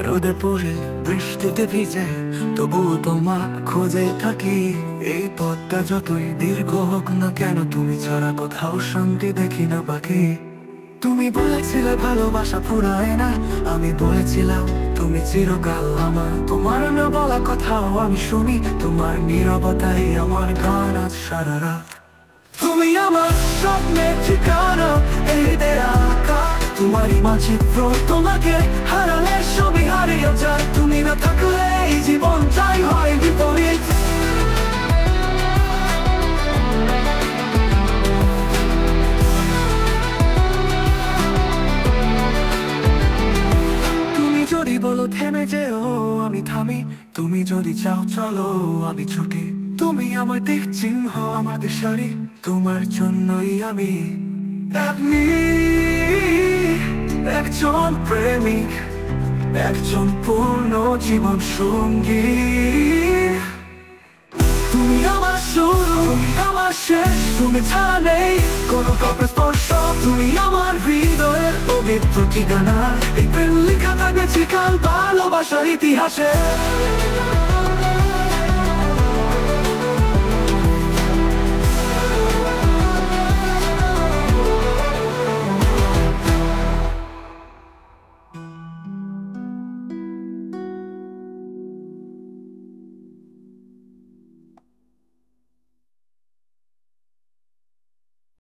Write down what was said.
রোদে পড়ে বৃষ্টিতে ভিজে তবুও তোমার খোঁজে থাকি। এই পথটা যতই দীর্ঘ হোক না কেন, তুমি ছাড়া কোথাও শান্তি দেখি না বাকি। তুমি বলেছিলে ভালোবাসা ফুরায় না, আমি বলেছিলাম তুমি চিরকাল আমার। তোমার না বলা কথাও আমি শুনি, তোমার নীরবতাই আমার গান আজ সারা রাত। তুমি আমার স্বপ্নের ঠিকানা, এই দেয়া আঁকা তোমারই মানচিত্র। তোমাকে হারালে সবই হারিয়ে যায়, তুমি না থাকলে এই জীবনটাই হয় বিপরীত। তুমি যদি বলো থেমে যেও আমি থামি, তুমি যদি চাও চলো আমি ছুটি। তুমি আমার দিক চিহ্ন, আমাদের সারি, তোমার জন্যই আমি একজন প্রেমিক, একজন পূর্ণ জীবন সঙ্গী। তুমি আমার শুরু, তুমি আমার শেষ, তুমি ছাড়া নেই কোনো গল্পের স্পর্শ। তুমি আমার হৃদয়ের পবিত্র ঠিকানা, এই প্রেম লেখা থাকবে চিরকাল ভালোবাসার ইতিহাসে।